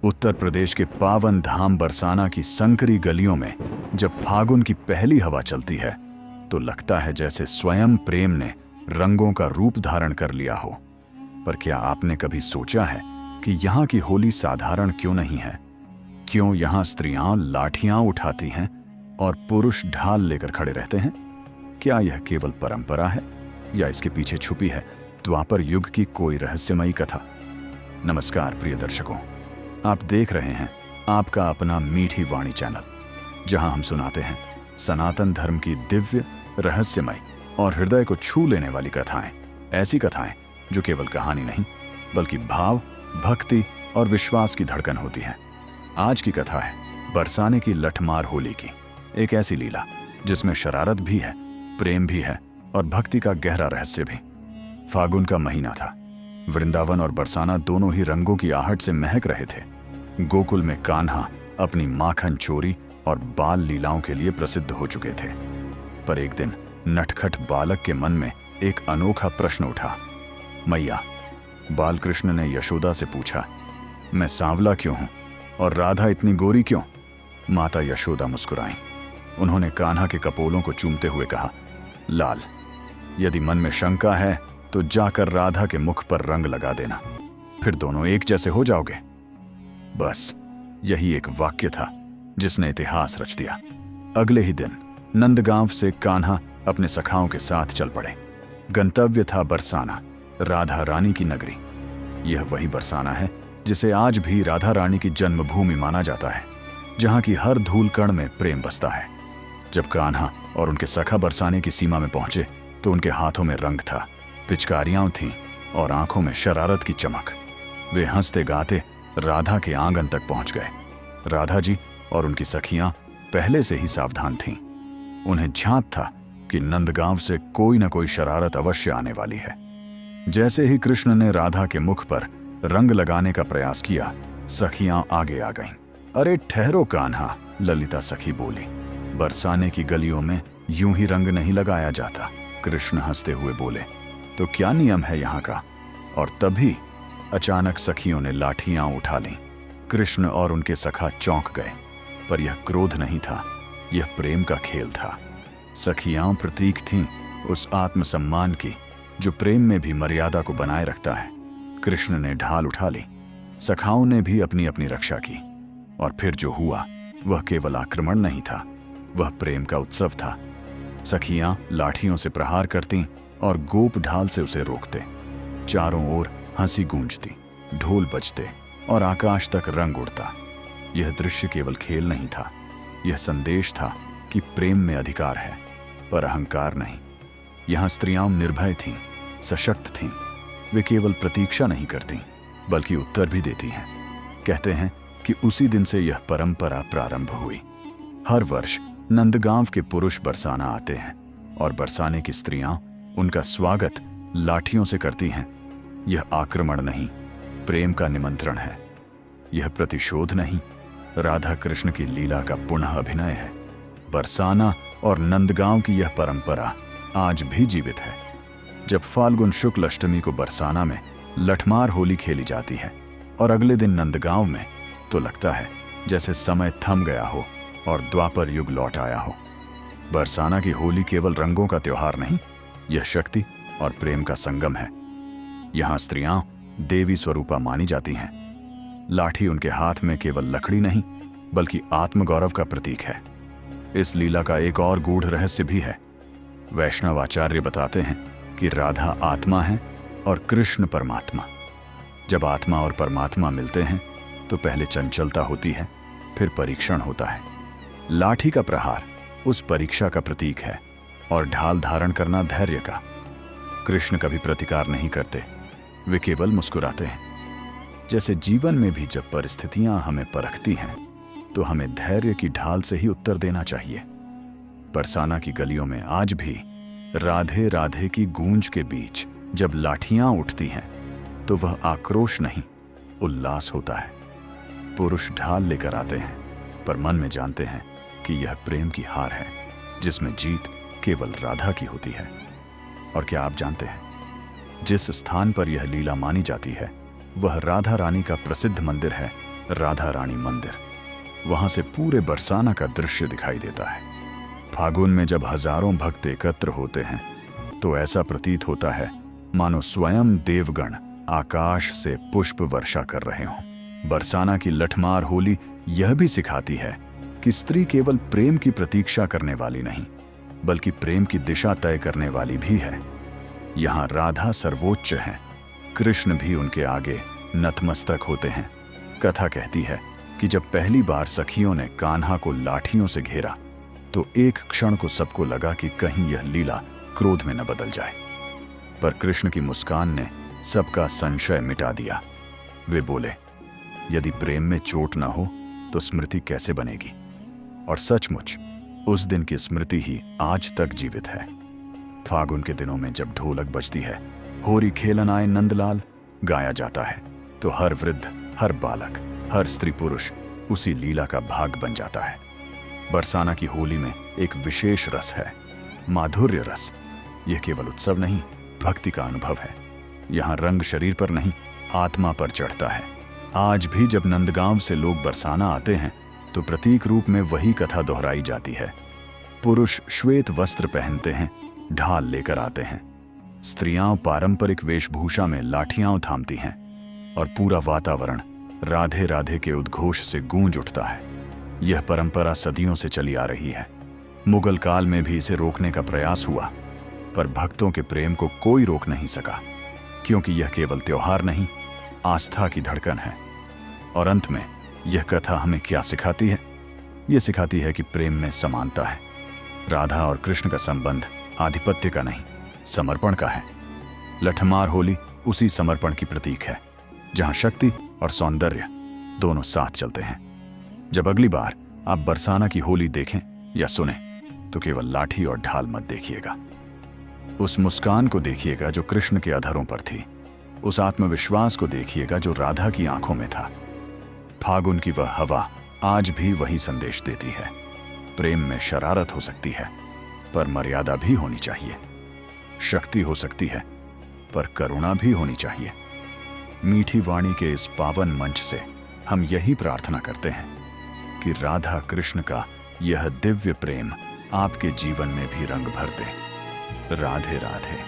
उत्तर प्रदेश के पावन धाम बरसाना की संकरी गलियों में जब फागुन की पहली हवा चलती है तो लगता है जैसे स्वयं प्रेम ने रंगों का रूप धारण कर लिया हो। पर क्या आपने कभी सोचा है कि यहाँ की होली साधारण क्यों नहीं है? क्यों यहाँ स्त्रियां लाठियां उठाती हैं और पुरुष ढाल लेकर खड़े रहते हैं? क्या यह केवल परंपरा है या इसके पीछे छुपी है द्वापर युग की कोई रहस्यमयी कथा? नमस्कार प्रिय दर्शकों, आप देख रहे हैं आपका अपना मीठी वाणी चैनल, जहां हम सुनाते हैं सनातन धर्म की दिव्य, रहस्यमय और हृदय को छू लेने वाली कथाएं। ऐसी कथाएं जो केवल कहानी नहीं बल्कि भाव, भक्ति और विश्वास की धड़कन होती हैं। आज की कथा है बरसाने की लठमार होली की, एक ऐसी लीला जिसमें शरारत भी है, प्रेम भी है और भक्ति का गहरा रहस्य भी। फागुन का महीना था। वृंदावन और बरसाना दोनों ही रंगों की आहट से महक रहे थे। गोकुल में कान्हा अपनी माखन चोरी और बाल लीलाओं के लिए प्रसिद्ध हो चुके थे। पर एक दिन नटखट बालक के मन में एक अनोखा प्रश्न उठा। मैया, बालकृष्ण ने यशोदा से पूछा, मैं सांवला क्यों हूं और राधा इतनी गोरी क्यों? माता यशोदा मुस्कुराईं। उन्होंने कान्हा के कपोलों को चूमते हुए कहा, लाल, यदि मन में शंका है तो जाकर राधा के मुख पर रंग लगा देना, फिर दोनों एक जैसे हो जाओगे। बस यही एक वाक्य था जिसने इतिहास रच दिया। अगले ही दिन नंदगांव से कान्हा अपने सखाओं के साथ चल पड़े। गंतव्य था बरसाना, राधा रानी की नगरी। यह वही बरसाना है जिसे आज भी राधा रानी की जन्मभूमि माना जाता है, जहां की हर धूल कण में प्रेम बसता है। जब कान्हा और उनके सखा बरसाने की सीमा में पहुंचे तो उनके हाथों में रंग था, पिचकारियां थीं और आंखों में शरारत की चमक। वे हंसते गाते राधा के आंगन तक पहुंच गए। राधा जी और उनकी सखियां पहले से ही सावधान थीं। उन्हें झांक था कि नंदगांव से कोई न कोई शरारत अवश्य आने वाली है। जैसे ही कृष्ण ने राधा के मुख पर रंग लगाने का प्रयास किया, सखियां आगे आ गईं। अरे ठहरो कान्हा, ललिता सखी बोली, बरसाने की गलियों में यूं ही रंग नहीं लगाया जाता। कृष्ण हंसते हुए बोले, तो क्या नियम है यहाँ का? और तभी अचानक सखियों ने लाठियां उठा लीं। कृष्ण और उनके सखा चौंक गए, पर यह क्रोध नहीं था, यह प्रेम का खेल था। सखियां प्रतीक थीं उस आत्मसम्मान की जो प्रेम में भी मर्यादा को बनाए रखता है। कृष्ण ने ढाल उठा ली, सखाओं ने भी अपनी अपनी रक्षा की, और फिर जो हुआ वह केवल आक्रमण नहीं था, वह प्रेम का उत्सव था। सखियां लाठियों से प्रहार करती और गोप ढाल से उसे रोकते। चारों ओर हंसी गूंजती, ढोल बजते और आकाश तक रंग उड़ता। यह दृश्य केवल खेल नहीं था, यह संदेश था कि प्रेम में अधिकार है, पर अहंकार नहीं। यहाँ स्त्रियां निर्भय थीं, सशक्त थीं। वे केवल प्रतीक्षा नहीं करतीं, बल्कि उत्तर भी देती हैं। कहते हैं कि उसी दिन से यह परंपरा प्रारंभ हुई। हर वर्ष नंदगांव के पुरुष बरसाना आते हैं और बरसाने की स्त्रियां उनका स्वागत लाठियों से करती हैं। यह आक्रमण नहीं, प्रेम का निमंत्रण है। यह प्रतिशोध नहीं, राधा कृष्ण की लीला का पुनः अभिनय है। बरसाना और नंदगांव की यह परंपरा आज भी जीवित है। जब फाल्गुन शुक्ल अष्टमी को बरसाना में लठमार होली खेली जाती है और अगले दिन नंदगांव में, तो लगता है जैसे समय थम गया हो और द्वापर युग लौट आया हो। बरसाना की होली केवल रंगों का त्योहार नहीं, यह शक्ति और प्रेम का संगम है। यहाँ स्त्रियां देवी स्वरूपा मानी जाती हैं। लाठी उनके हाथ में केवल लकड़ी नहीं बल्कि आत्मगौरव का प्रतीक है। इस लीला का एक और गूढ़ रहस्य भी है। वैष्णव आचार्य बताते हैं कि राधा आत्मा है और कृष्ण परमात्मा। जब आत्मा और परमात्मा मिलते हैं तो पहले चंचलता होती है, फिर परीक्षण होता है। लाठी का प्रहार उस परीक्षा का प्रतीक है और ढाल धारण करना धैर्य का। कृष्ण कभी प्रतिकार नहीं करते, वे केवल मुस्कुराते हैं। जैसे जीवन में भी जब परिस्थितियां हमें परखती हैं तो हमें धैर्य की ढाल से ही उत्तर देना चाहिए। बरसाना की गलियों में आज भी राधे राधे की गूंज के बीच जब लाठियां उठती हैं तो वह आक्रोश नहीं, उल्लास होता है। पुरुष ढाल लेकर आते हैं, पर मन में जानते हैं कि यह प्रेम की हार है जिसमें जीत केवल राधा की होती है। और क्या आप जानते हैं, जिस स्थान पर यह लीला मानी जाती है वह राधा रानी का प्रसिद्ध मंदिर है राधा रानी मंदिर। वहां से पूरे बरसाना का दृश्य दिखाई देता है। फागुन में जब हजारों भक्त एकत्र होते हैं तो ऐसा प्रतीत होता है मानो स्वयं देवगण आकाश से पुष्प वर्षा कर रहे हों। बरसाना की लठमार होली यह भी सिखाती है कि स्त्री केवल प्रेम की प्रतीक्षा करने वाली नहीं, बल्कि प्रेम की दिशा तय करने वाली भी है। यहाँ राधा सर्वोच्च हैं, कृष्ण भी उनके आगे नतमस्तक होते हैं। कथा कहती है कि जब पहली बार सखियों ने कान्हा को लाठियों से घेरा तो एक क्षण को सबको लगा कि कहीं यह लीला क्रोध में न बदल जाए, पर कृष्ण की मुस्कान ने सबका संशय मिटा दिया। वे बोले, यदि प्रेम में चोट न हो तो स्मृति कैसे बनेगी? और सचमुच उस दिन की स्मृति ही आज तक जीवित है। फागुन के दिनों में जब ढोलक बजती है, होरी खेलन आए नंदलाल गाया जाता है, तो हर वृद्ध, हर बालक, हर स्त्री पुरुष उसी लीला का भाग बन जाता है। बरसाना की होली में एक विशेष रस है, माधुर्य रस। यह केवल उत्सव नहीं, भक्ति का अनुभव है। यहाँ रंग शरीर पर नहीं, आत्मा पर चढ़ता है। आज भी जब नंदगांव से लोग बरसाना आते हैं तो प्रतीक रूप में वही कथा दोहराई जाती है। पुरुष श्वेत वस्त्र पहनते हैं, ढाल लेकर आते हैं। स्त्रियां पारंपरिक वेशभूषा में लाठियां थामती हैं और पूरा वातावरण राधे राधे के उद्घोष से गूंज उठता है। यह परंपरा सदियों से चली आ रही है। मुगल काल में भी इसे रोकने का प्रयास हुआ, पर भक्तों के प्रेम को कोई रोक नहीं सका, क्योंकि यह केवल त्योहार नहीं, आस्था की धड़कन है। और अंत में यह कथा हमें क्या सिखाती है? यह सिखाती है कि प्रेम में समानता है। राधा और कृष्ण का संबंध आधिपत्य का नहीं, समर्पण का है। लठमार होली उसी समर्पण की प्रतीक है, जहां शक्ति और सौंदर्य दोनों साथ चलते हैं। जब अगली बार आप बरसाना की होली देखें या सुने तो केवल लाठी और ढाल मत देखिएगा। उस मुस्कान को देखिएगा जो कृष्ण के अधरों पर थी। उस आत्मविश्वास को देखिएगा जो राधा की आंखों में था। फागुन की वह हवा आज भी वही संदेश देती है। प्रेम में शरारत हो सकती है, पर मर्यादा भी होनी चाहिए। शक्ति हो सकती है, पर करुणा भी होनी चाहिए। मीठी वाणी के इस पावन मंच से हम यही प्रार्थना करते हैं कि राधा कृष्ण का यह दिव्य प्रेम आपके जीवन में भी रंग भर दे। राधे राधे।